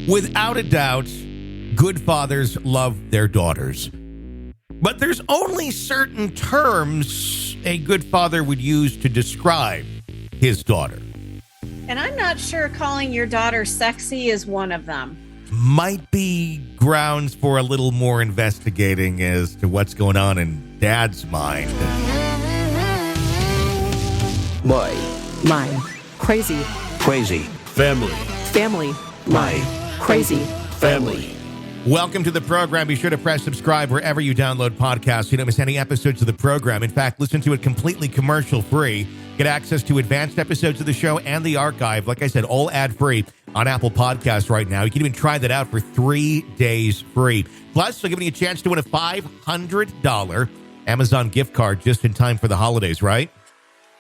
Without a doubt, good fathers love their daughters. But there's only certain terms a good father would use to describe his daughter. And I'm not sure calling your daughter sexy is one of them. Might be grounds for a little more investigating as to what's going on in Dad's mind. My. Mine. Crazy. Crazy. Family. Family. My. Crazy. Family. Welcome to the program. Be sure to press subscribe wherever you download podcasts so you don't miss any episodes of the program. In fact, listen to it completely commercial-free. Get access to advanced episodes of the show and the archive. Like I said, all ad-free on Apple Podcasts right now. You can even try that out for 3 days free. Plus, we're giving you a chance to win a $500 Amazon gift card just in time for the holidays, right?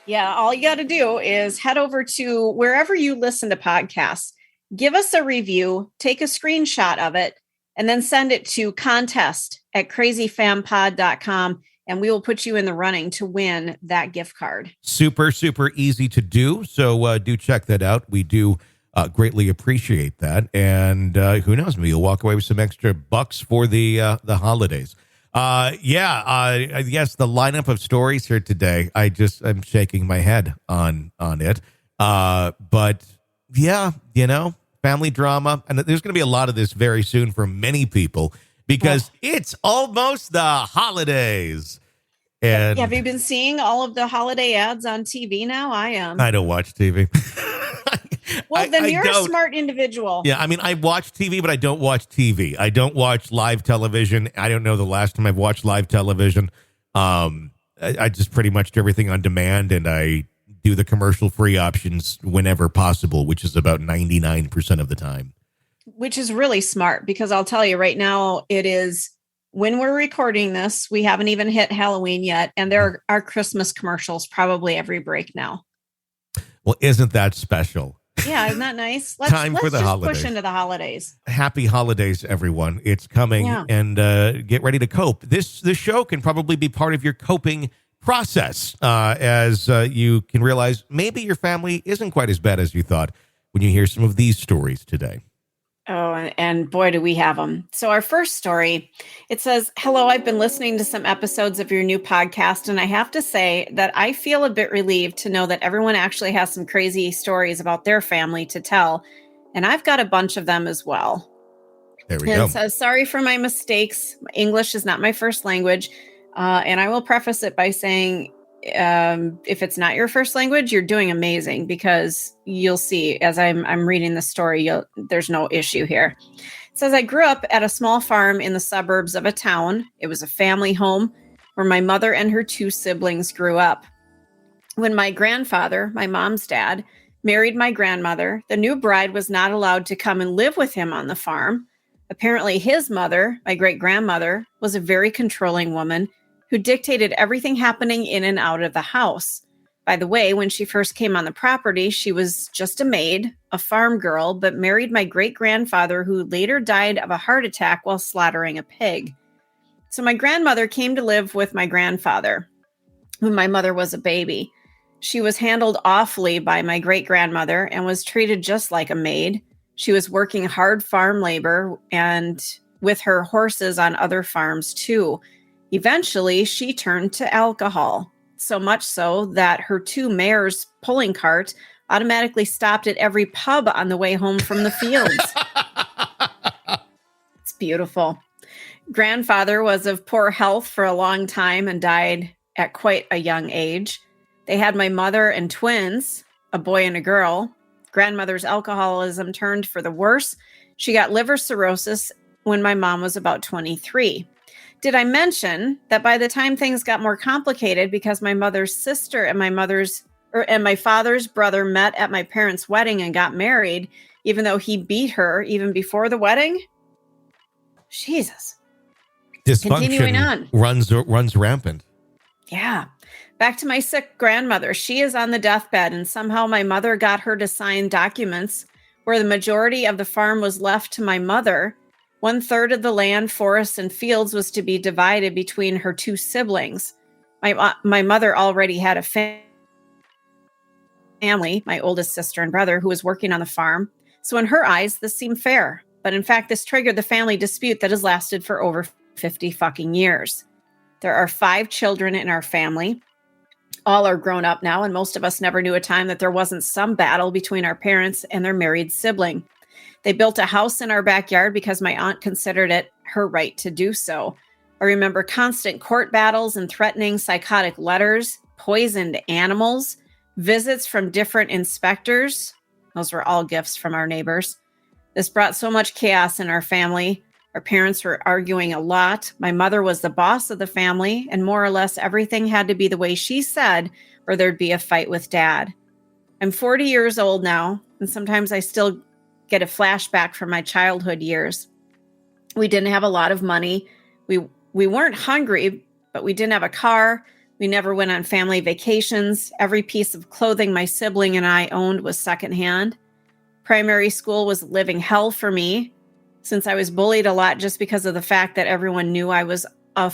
Yeah, all you got to do is head over to wherever you listen to podcasts. Give us a review, take a screenshot of it, and then send it to contest@crazyfampod.com, and we will put you in the running to win that gift card. Super, super easy to do. So do check that out. We do greatly appreciate that. And who knows, maybe you'll walk away with some extra bucks for the holidays. Yes, the lineup of stories here today, I'm shaking my head on it. But yeah, family drama. And there's going to be a lot of this very soon for many people because it's almost the holidays. And have you been seeing all of the holiday ads on TV now? I am. I don't watch TV. Well, then you're a smart individual. Yeah, I mean, I watch TV, but I don't watch TV. I don't watch live television. I don't know the last time I've watched live television. I just pretty much do everything on demand, and I do the commercial-free options whenever possible, which is about 99% of the time. Which is really smart, because I'll tell you right now, it is, when we're recording this, we haven't even hit Halloween yet, and there are Christmas commercials probably every break now. Well, isn't that special? Yeah, isn't that nice? Let's for the just holidays. Push into the holidays. Happy holidays, everyone. It's coming, and get ready to cope. This show can probably be part of your coping process as you can realize maybe your family isn't quite as bad as you thought when you hear some of these stories today. Oh, and boy, do we have them. So our first story, it says, "Hello, I've been listening to some episodes of your new podcast, and I have to say that I feel a bit relieved to know that everyone actually has some crazy stories about their family to tell, and I've got a bunch of them as well." There we go. It says, "Sorry for my mistakes. English is not my first language, and I will preface it by saying, if it's not your first language, you're doing amazing, because you'll see as I'm reading the story, there's no issue here." It says, "I grew up at a small farm in the suburbs of a town. It was a family home where my mother and her two siblings grew up. When my grandfather, my mom's dad, married my grandmother, the new bride was not allowed to come and live with him on the farm. Apparently his mother, my great-grandmother, was a very controlling woman who dictated everything happening in and out of the house. By the way, when she first came on the property, she was just a maid, a farm girl, but married my great-grandfather, who later died of a heart attack while slaughtering a pig. So my grandmother came to live with my grandfather when my mother was a baby. She was handled awfully by my great-grandmother and was treated just like a maid. She was working hard farm labor and with her horses on other farms too. Eventually, she turned to alcohol, so much so that her two mares' pulling cart automatically stopped at every pub on the way home from the fields." It's beautiful. "Grandfather was of poor health for a long time and died at quite a young age. They had my mother and twins, a boy and a girl. Grandmother's alcoholism turned for the worse. She got liver cirrhosis when my mom was about 23. Did I mention that by the time things got more complicated because my mother's sister and my father's brother met at my parents' wedding and got married, even though he beat her even before the wedding?" Jesus. Continuing on. Runs rampant. Yeah. "Back to my sick grandmother. She is on the deathbed, and somehow my mother got her to sign documents where the majority of the farm was left to my mother. 1/3 of the land, forests, and fields was to be divided between her two siblings. My mother already had a family, my oldest sister and brother, who was working on the farm. So in her eyes, this seemed fair. But in fact, this triggered the family dispute that has lasted for over 50 fucking years. There are 5 children in our family. All are grown up now, and most of us never knew a time that there wasn't some battle between our parents and their married sibling. They built a house in our backyard because my aunt considered it her right to do so. I remember constant court battles and threatening psychotic letters, poisoned animals, visits from different inspectors. Those were all gifts from our neighbors. This brought so much chaos in our family. Our parents were arguing a lot. My mother was the boss of the family, and more or less everything had to be the way she said, or there'd be a fight with Dad. I'm 40 years old now, and sometimes I still get a flashback from my childhood years. We didn't have a lot of money. We weren't hungry, but we didn't have a car. We never went on family vacations. Every piece of clothing my sibling and I owned was secondhand. Primary school was living hell for me, since I was bullied a lot just because of the fact that everyone knew I was a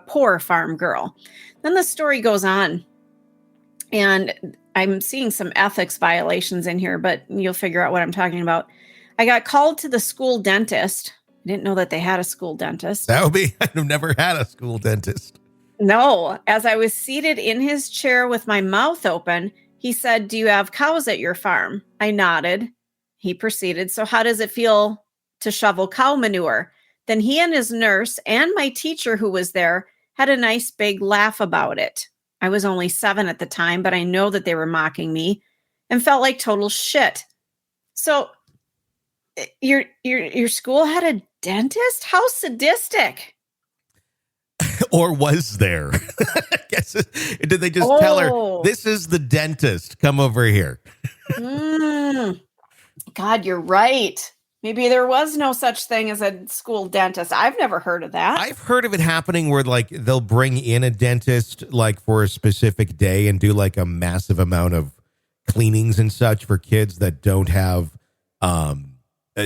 poor farm girl. Then the story goes on, and I'm seeing some ethics violations in here, but you'll figure out what I'm talking about. I got called to the school dentist. I didn't know that they had a school dentist. That would be, I've never had a school dentist. No, as I was seated in his chair with my mouth open, he said, "Do you have cows at your farm?" I nodded. He proceeded, "So how does it feel to shovel cow manure?" Then he and his nurse and my teacher who was there had a nice big laugh about it. I was only 7 at the time, but I know that they were mocking me and felt like total shit. So your school had a dentist? How sadistic. Or was there? I guess, did they just tell her, "This is the dentist, come over here"? God, you're right. Maybe there was no such thing as a school dentist. I've never heard of that. I've heard of it happening where like they'll bring in a dentist like for a specific day and do like a massive amount of cleanings and such for kids that don't have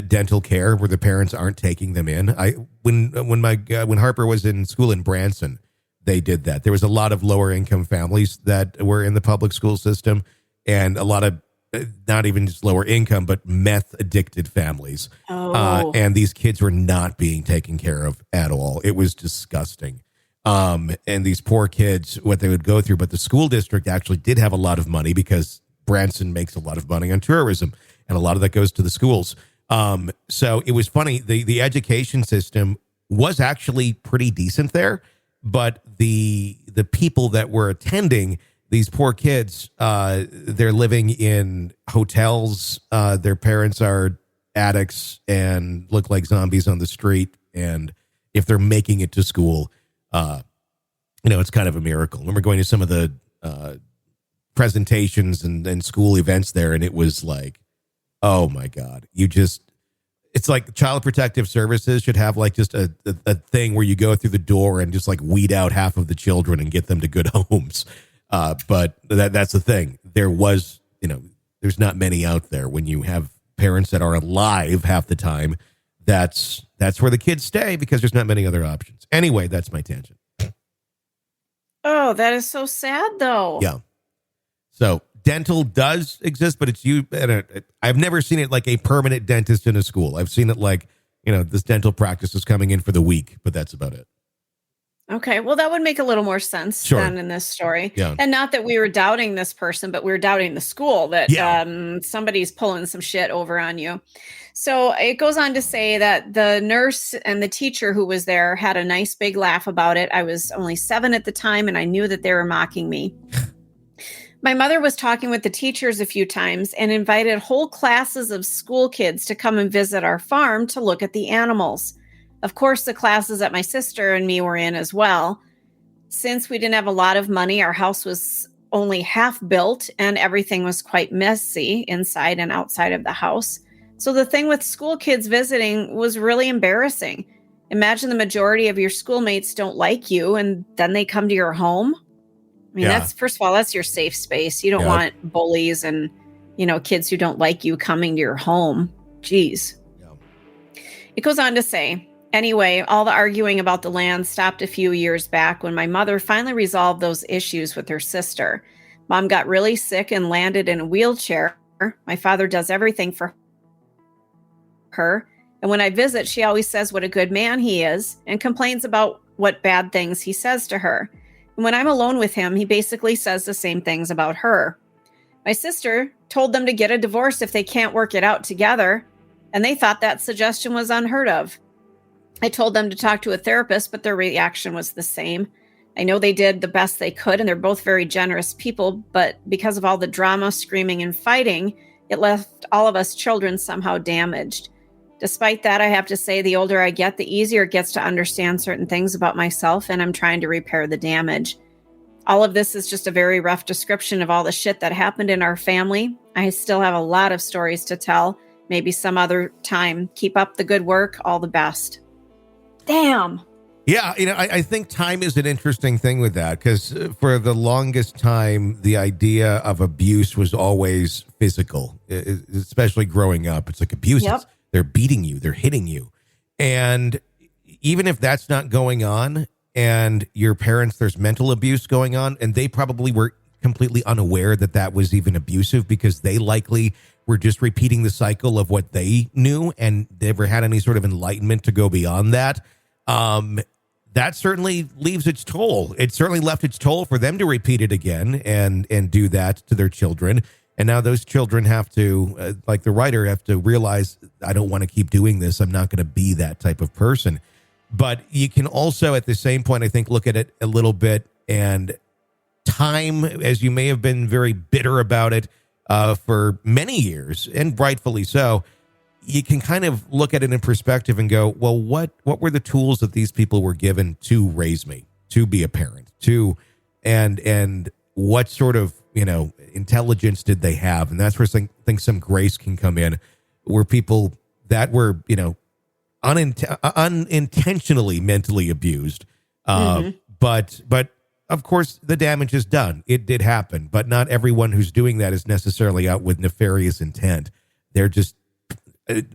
dental care, where the parents aren't taking them in. When Harper was in school in Branson, they did that. There was a lot of lower income families that were in the public school system, and a lot of not even just lower income, but meth addicted families. And these kids were not being taken care of at all. It was disgusting. And these poor kids, what they would go through, but the school district actually did have a lot of money because Branson makes a lot of money on tourism, and a lot of that goes to the schools. So it was funny. The education system was actually pretty decent there, but the people that were attending these poor kids, they're living in hotels. Their parents are addicts and look like zombies on the street. And if they're making it to school, it's kind of a miracle. I remember going to some of the presentations and school events there, and it was like, oh my God, it's like Child Protective Services should have like just a thing where you go through the door and just like weed out half of the children and get them to good homes. But that's the thing. There's not many out there. When you have parents that are alive half the time, that's where the kids stay because there's not many other options. Anyway, that's my tangent. Oh, that is so sad though. Yeah. So dental does exist, but I've never seen it like a permanent dentist in a school. I've seen it like, this dental practice is coming in for the week, but that's about it. Okay, well, that would make a little more sense than in this story. Yeah. And not that we were doubting this person, but we were doubting the school that somebody's pulling some shit over on you. So it goes on to say that the nurse and the teacher who was there had a nice big laugh about it. I was only 7 at the time, and I knew that they were mocking me. My mother was talking with the teachers a few times and invited whole classes of school kids to come and visit our farm to look at the animals. Of course, the classes that my sister and me were in as well. Since we didn't have a lot of money, our house was only half built and everything was quite messy inside and outside of the house. So the thing with school kids visiting was really embarrassing. Imagine the majority of your schoolmates don't like you and then they come to your home. I mean, that's, first of all, that's your safe space. You don't want bullies and, kids who don't like you coming to your home. Jeez. Yeah. It goes on to say, anyway, all the arguing about the land stopped a few years back when my mother finally resolved those issues with her sister. Mom got really sick and landed in a wheelchair. My father does everything for her, And when I visit, she always says what a good man he is and complains about what bad things he says to her. And when I'm alone with him, he basically says the same things about her. My sister told them to get a divorce if they can't work it out together, and they thought that suggestion was unheard of. I told them to talk to a therapist, but their reaction was the same. I know they did the best they could, and they're both very generous people, but because of all the drama, screaming, and fighting, it left all of us children somehow damaged. Despite that, I have to say the older I get, the easier it gets to understand certain things about myself, and I'm trying to repair the damage. All of this is just a very rough description of all the shit that happened in our family. I still have a lot of stories to tell. Maybe some other time. Keep up the good work. All the best. Damn. Yeah, I think time is an interesting thing with that, because for the longest time, the idea of abuse was always physical, especially growing up. It's like abuse. Yep. They're beating you. They're hitting you. And even if that's not going on and your parents, there's mental abuse going on, and they probably were completely unaware that that was even abusive because they likely were just repeating the cycle of what they knew and never had any sort of enlightenment to go beyond that. That certainly leaves its toll. It certainly left its toll for them to repeat it again and do that to their children. And now those children have to, like the writer, have to realize, I don't want to keep doing this. I'm not going to be that type of person. But you can also, at the same point, I think, look at it a little bit, and time, as you may have been very bitter about it for many years, and rightfully so, you can kind of look at it in perspective and go, well, what were the tools that these people were given to raise me, to be a parent, and what sort of, intelligence did they have? And that's where I think some grace can come in, where people that were, unintentionally mentally abused. But of course the damage is done. It did happen, but not everyone who's doing that is necessarily out with nefarious intent. They're just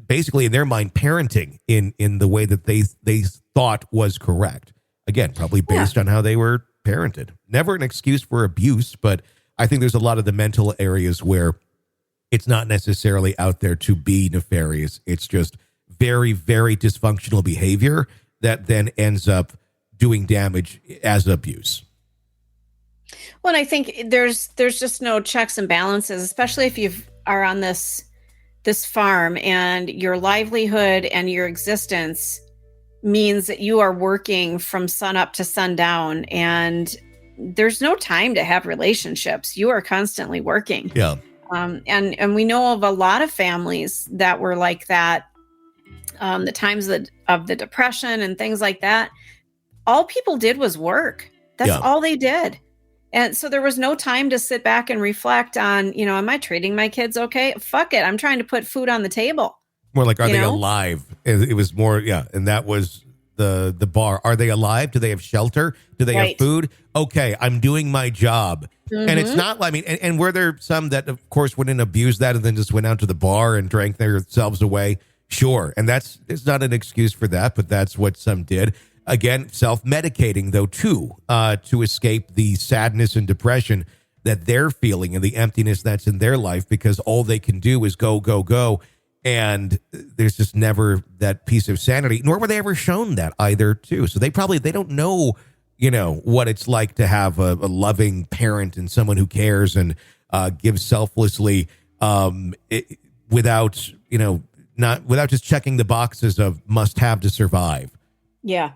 basically, in their mind, parenting in the way that they thought was correct. Again, probably based on how they were parented. Never an excuse for abuse, but I think there's a lot of the mental areas where it's not necessarily out there to be nefarious. It's just very, very dysfunctional behavior that then ends up doing damage as abuse. Well, and I think there's just no checks and balances, especially if you are on this farm and your livelihood and your existence means that you are working from sun up to sundown, and there's no time to have relationships. You are constantly working. Yeah. And we know of a lot of families that were like that. The times of the depression and things like that, all people did was work. That's all they did. And so there was no time to sit back and reflect on, am I treating my kids okay? Fuck it. I'm trying to put food on the table. More like, are they alive? It was more, and that was the bar. Are they alive? Do they have shelter? Do they have food? Okay, I'm doing my job. And it's not, and were there some that, of course, wouldn't abuse that and then just went out to the bar and drank themselves away? Sure. And it's not an excuse for that, but that's what some did. Again, self-medicating, though, too, to escape the sadness and depression that they're feeling and the emptiness that's in their life, because all they can do is go, go, go. And there's just never that piece of sanity, nor were they ever shown that either, too. So they don't know, what it's like to have a loving parent and someone who cares and gives selflessly without just checking the boxes of must have to survive. Yeah.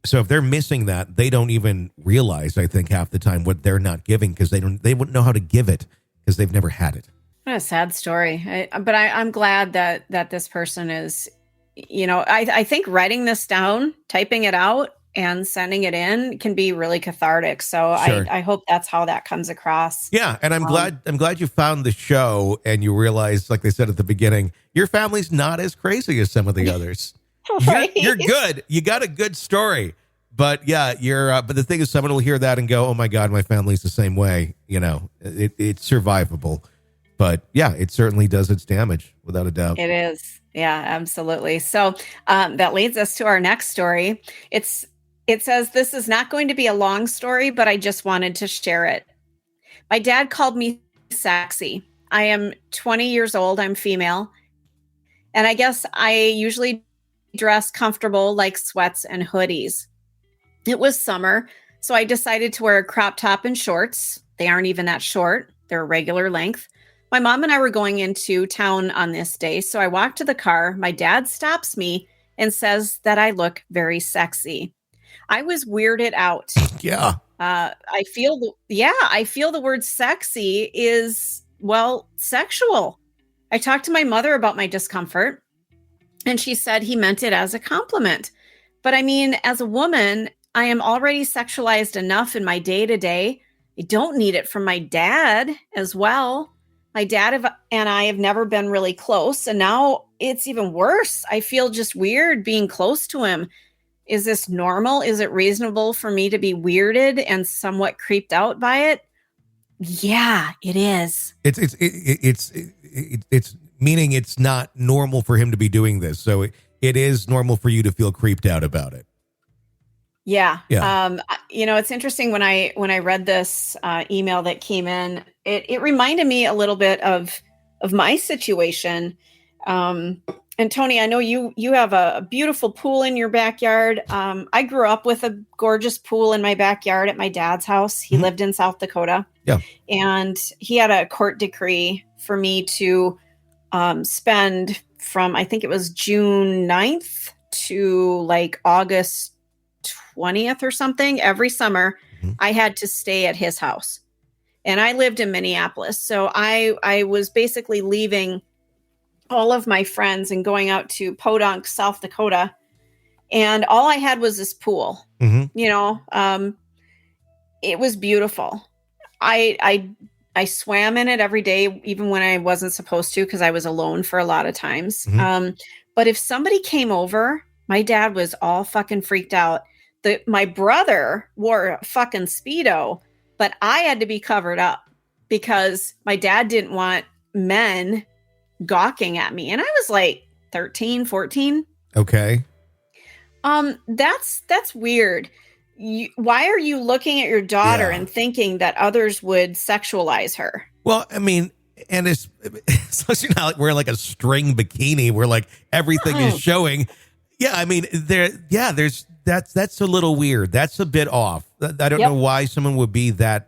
So if they're missing that, they don't even realize, I think, half the time what they're not giving, because they wouldn't know how to give it because they've never had it. What a sad story. But I'm glad that this person is, I think writing this down, typing it out, and sending it in can be really cathartic. So sure. I hope that's how that comes across. Yeah, and I'm glad you found the show and you realized, like they said at the beginning, your family's not as crazy as some of the others. Right? You're good. You got a good story. But yeah, but the thing is, someone will hear that and go, "Oh my God, my family's the same way." It's survivable. But yeah, it certainly does its damage, without a doubt. It is. Yeah, absolutely. So that leads us to our next story. It says, "This is not going to be a long story, but I just wanted to share it. My dad called me sexy. I am 20 years old. I'm female. And I guess I usually dress comfortable like sweats and hoodies. It was summer, so I decided to wear a crop top and shorts. They aren't even that short, they're a regular length. My mom and I were going into town on this day, so I walked to the car. My dad stops me and says that I look very sexy. I was weirded out. Yeah. I feel the word sexy is, well, sexual. I talked to my mother about my discomfort, and she said he meant it as a compliment. But I mean, as a woman, I am already sexualized enough in my day-to-day. I don't need it from my dad as well. My dad and I have never been really close, and now it's even worse. I feel just weird being close to him. Is this normal? Is it reasonable for me to be weirded and somewhat creeped out by it? Yeah, it is. It's meaning it's not normal for him to be doing this. So it is normal for you to feel creeped out about it. Yeah. Yeah. It's interesting when I read this email that came in, it reminded me a little bit of my situation. And Tony, I know you have a beautiful pool in your backyard. I grew up with a gorgeous pool in my backyard at my dad's house. He lived in South Dakota. Yeah. And he had a court decree for me to spend from, I think it was June 9th to like August 20th or something. Every summer, I had to stay at his house. And I lived in Minneapolis. So I was basically leaving all of my friends and going out to Podunk, South Dakota. And all I had was this pool. It was beautiful. I swam in it every day, even when I wasn't supposed to, because I was alone for a lot of times. But if somebody came over, my dad was all fucking freaked out. My brother wore a fucking Speedo, but I had to be covered up because my dad didn't want men gawking at me. And I was like 13, 14. Okay. That's weird. Why are you looking at your daughter and thinking that others would sexualize her? Well, I mean, and it's especially not like wearing like a string bikini where like everything is showing. Yeah, I mean, that's a little weird. That's a bit off. I don't know why someone would be that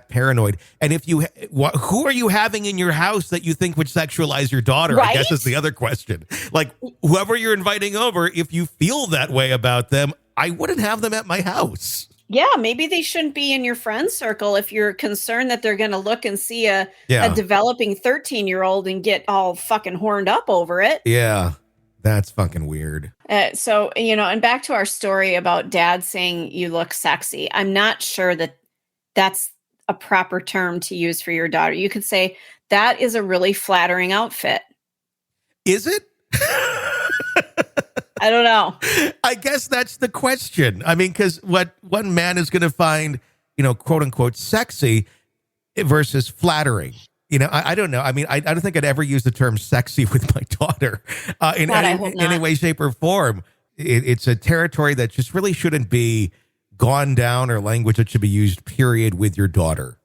paranoid. And if you, who are you having in your house that you think would sexualize your daughter? Right? I guess is the other question. Like whoever you're inviting over, if you feel that way about them, I wouldn't have them at my house. Yeah, maybe they shouldn't be in your friend circle if you're concerned that they're going to look and see a developing 13-year-old and get all fucking horned up over it. Yeah, that's fucking weird. So, and back to our story about dad saying you look sexy. I'm not sure that that's a proper term to use for your daughter. You could say that is a really flattering outfit. Is it? I don't know. I guess that's the question. I mean, because what one man is going to find, quote unquote, sexy versus flattering. I don't know. I mean, I don't think I'd ever use the term sexy with my daughter in any way, shape, or form. It's a territory that just really shouldn't be gone down, or language that should be used, period, with your daughter.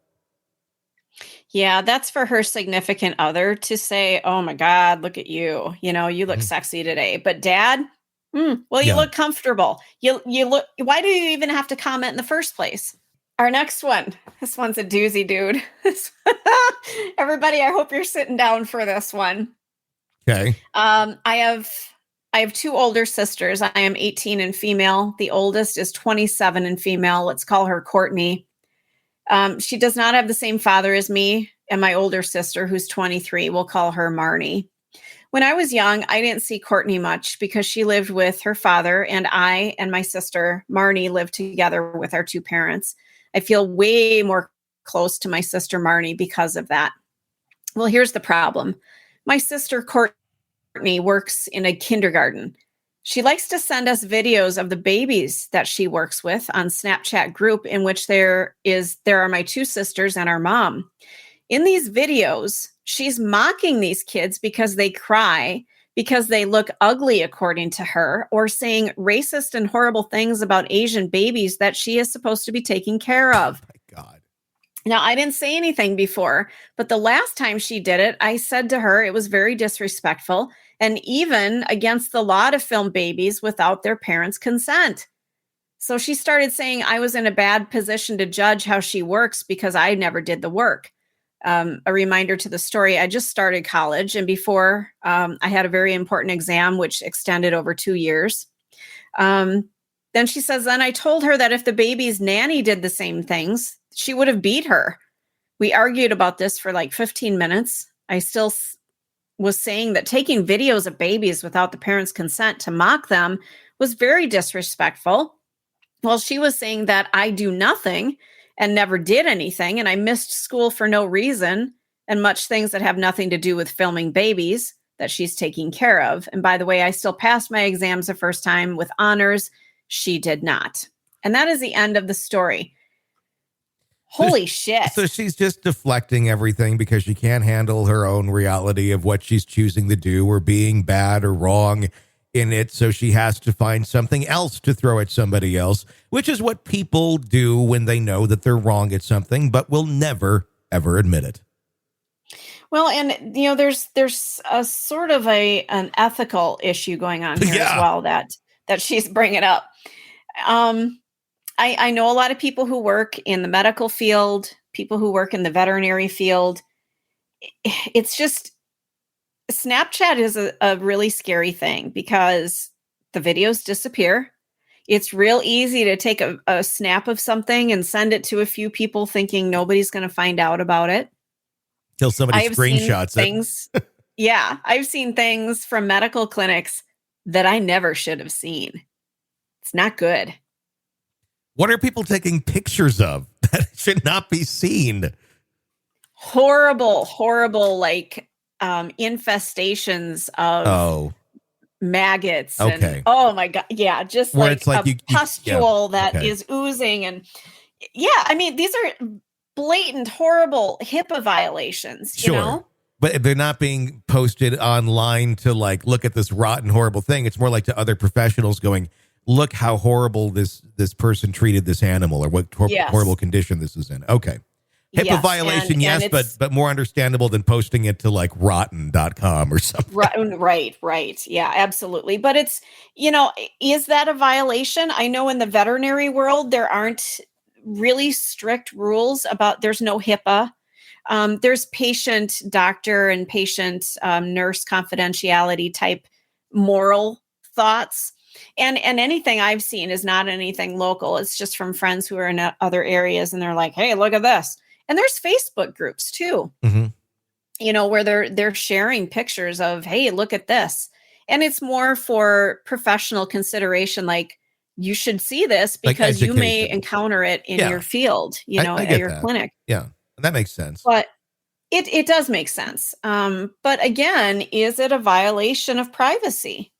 Yeah, that's for her significant other to say, oh my God, look at you. You look sexy today. But dad, you look comfortable. You look, why do you even have to comment in the first place? Our next one. This one's a doozy, dude. Everybody, I hope you're sitting down for this one. Okay. I have two older sisters. I am 18 and female. The oldest is 27 and female. Let's call her Courtney. She does not have the same father as me and my older sister, who's 23. We'll call her Marnie. When I was young, I didn't see Courtney much because she lived with her father, and I and my sister Marnie lived together with our two parents. I feel way more close to my sister Marnie because of that. Well, here's the problem. My sister Courtney works in a kindergarten. She likes to send us videos of the babies that she works with on Snapchat group, in which there are my two sisters and our mom. In these videos, she's mocking these kids because they cry, because they look ugly, according to her, or saying racist and horrible things about Asian babies that she is supposed to be taking care of. Oh my God. Now, I didn't say anything before, but the last time she did it, I said to her it was very disrespectful and even against the law to film babies without their parents' consent. So she started saying I was in a bad position to judge how she works because I never did the work. A reminder to the story, I just started college, and before I had a very important exam, which extended over 2 years. Then she says, then I told her that if the baby's nanny did the same things, she would have beat her. We argued about this for like 15 minutes. I still was saying that taking videos of babies without the parents' consent to mock them was very disrespectful. Well, she was saying that I do nothing and never did anything, and I missed school for no reason, and much things that have nothing to do with filming babies that she's taking care of. And by the way, I still passed my exams the first time with honors. She did not. And that is the end of the story. Holy shit. So she's just deflecting everything because she can't handle her own reality of what she's choosing to do or being bad or wrong in it. So she has to find something else to throw at somebody else, which is what people do when they know that they're wrong at something, but will never, ever admit it. Well, and there's a sort of an ethical issue going on here as well that she's bringing up. I know a lot of people who work in the medical field, people who work in the veterinary field. It's just, Snapchat is a really scary thing because the videos disappear. It's real easy to take a snap of something and send it to a few people thinking nobody's going to find out about it. Till somebody screenshots things. Yeah, I've seen things from medical clinics that I never should have seen. It's not good. What are people taking pictures of that should not be seen? Horrible, like infestations of maggots. Okay. And, oh my God. Yeah. Just where like it's like a pustule that is oozing. And yeah, I mean, these are blatant, horrible HIPAA violations, you know? But they're not being posted online to like, look at this rotten, horrible thing. It's more like to other professionals going, look how horrible this person treated this animal or what horrible condition this is in. Okay. HIPAA violation, and but more understandable than posting it to like rotten.com or something. Right. Yeah, absolutely. But it's, is that a violation? I know in the veterinary world, there aren't really strict rules about, there's no HIPAA. There's patient doctor and patient nurse confidentiality type moral thoughts. And anything I've seen is not anything local. It's just from friends who are in other areas and they're like, hey, look at this. And there's Facebook groups too, where they're sharing pictures of, hey, look at this. And it's more for professional consideration. Like, you should see this because you may encounter it in your field, at your clinic. Yeah. That makes sense. But it does make sense. But again, is it a violation of privacy?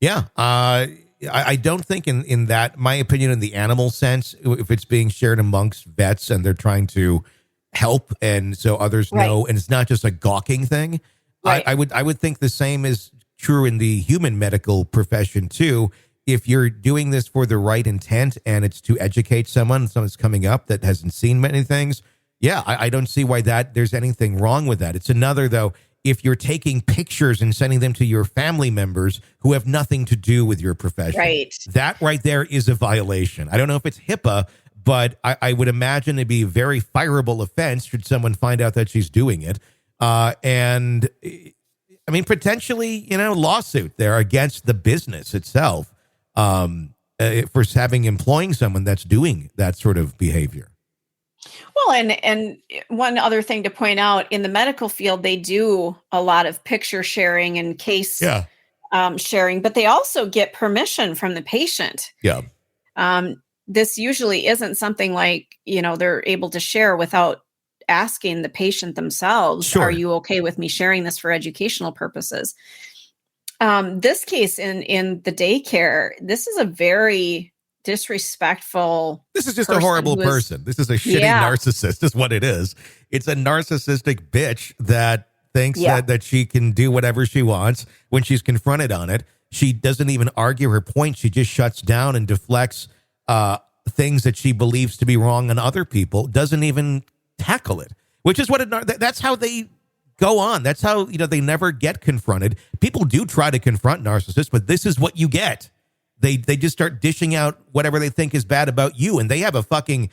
Yeah. I don't think in that, my opinion, in the animal sense, if it's being shared amongst vets and they're trying to help and so others know, and it's not just a gawking thing, I would think the same is true in the human medical profession too. If you're doing this for the right intent and it's to educate someone's coming up that hasn't seen many things, I don't see why there's anything wrong with that. It's another, though, if you're taking pictures and sending them to your family members who have nothing to do with your profession. Right. That right there is a violation. I don't know if it's HIPAA, but I would imagine it'd be a very fireable offense should someone find out that she's doing it. And I mean, potentially, lawsuit there against the business itself for employing someone that's doing that sort of behavior. Well, and one other thing to point out, in the medical field, they do a lot of picture sharing and case sharing, but they also get permission from the patient. Yeah. This usually isn't something like, they're able to share without asking the patient themselves, sure. Are you okay with me sharing this for educational purposes? This case in the daycare, this is a very disrespectful. This is just a horrible person. This is a shitty narcissist is what it is. It's a narcissistic bitch that thinks that she can do whatever she wants. When she's confronted on it, she doesn't even argue her point. She just shuts down and deflects things that she believes to be wrong in other people, doesn't even tackle it, which is what that's how they go on. That's how, they never get confronted. People do try to confront narcissists, but this is what you get. They just start dishing out whatever they think is bad about you, and they have a fucking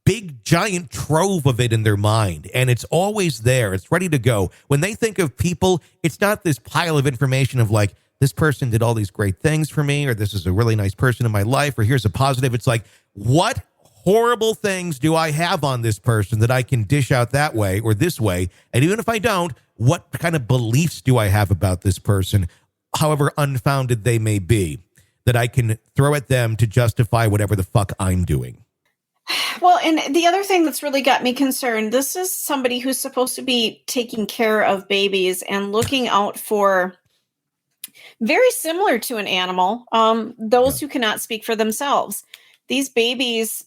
big giant trove of it in their mind, and it's always there. It's ready to go. When they think of people, it's not this pile of information of like, this person did all these great things for me, or this is a really nice person in my life, or here's a positive. It's like, what horrible things do I have on this person that I can dish out that way or this way? And even if I don't, what kind of beliefs do I have about this person, however unfounded they may be, that I can throw at them to justify whatever the fuck I'm doing? Well, and the other thing that's really got me concerned, this is somebody who's supposed to be taking care of babies and looking out for, very similar to an animal, those who cannot speak for themselves. These babies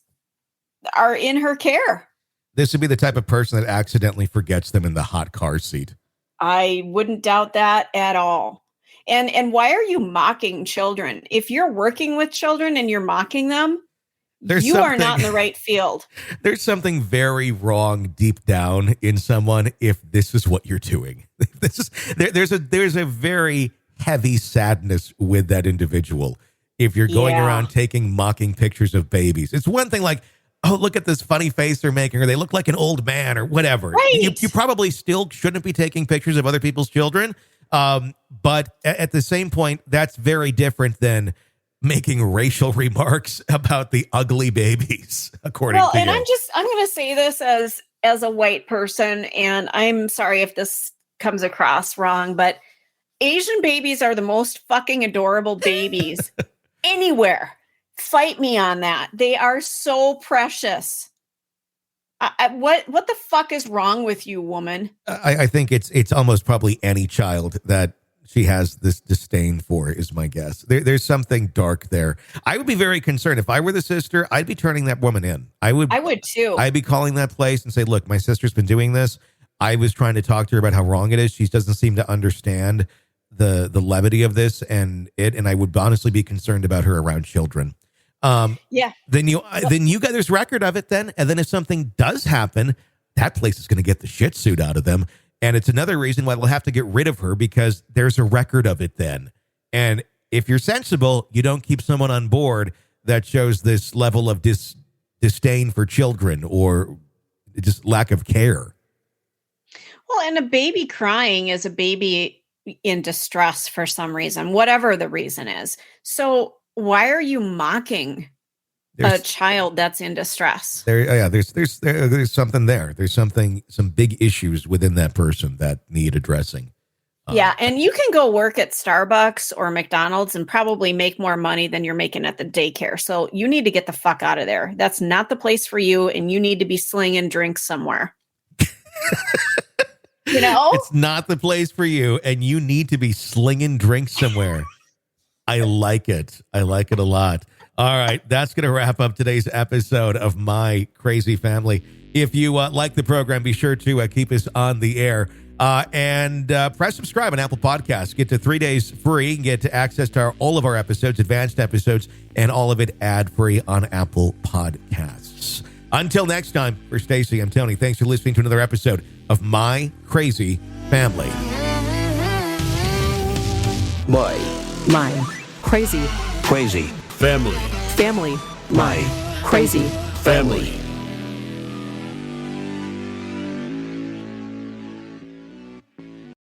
are in her care. This would be the type of person that accidentally forgets them in the hot car seat. I wouldn't doubt that at all. And why are you mocking children? If you're working with children and you're mocking them, you are not in the right field. There's something very wrong deep down in someone if this is what you're doing. There's a very heavy sadness with that individual if you're going around mocking pictures of babies. It's one thing like, oh, look at this funny face they're making, or they look like an old man, or whatever. Right. You probably still shouldn't be taking pictures of other people's children. But at the same point, that's very different than making racial remarks about the ugly babies, according to you. And I'm going to say this as a white person, and I'm sorry if this comes across wrong, but Asian babies are the most fucking adorable babies anywhere. Fight me on that. They are so precious. What the fuck is wrong with you, woman? I think it's almost probably any child that she has this disdain for, is my guess. There's something dark there. I would be very concerned. If I were the sister, I'd be turning that woman in. I would too. I'd be calling that place and say, look, my sister's been doing this. I was trying to talk to her about how wrong it is. She doesn't seem to understand the levity of this, and I would honestly be concerned about her around children. Then you got this record of it then. And then if something does happen, that place is going to get the shit suit out of them. And it's another reason why they'll have to get rid of her, because there's a record of it then. And if you're sensible, you don't keep someone on board that shows this level of disdain for children or just lack of care. Well, and a baby crying is a baby in distress for some reason, whatever the reason is. So why are you mocking a child that's in distress? There's something there. There's some big issues within that person that need addressing. And you can go work at Starbucks or McDonald's and probably make more money than you're making at the daycare. So you need to get the fuck out of there. That's not the place for you, and you need to be slinging drinks somewhere. It's not the place for you, and you need to be slinging drinks somewhere. I like it. I like it a lot. All right, that's going to wrap up today's episode of My Crazy Family. If you like the program, be sure to keep us on the air and press subscribe on Apple Podcasts. Get to 3 days free and get access to all of our episodes, advanced episodes, and all of it ad-free on Apple Podcasts. Until next time, for Stacy, I'm Tony. Thanks for listening to another episode of My Crazy Family. My crazy family. family. My Crazy family.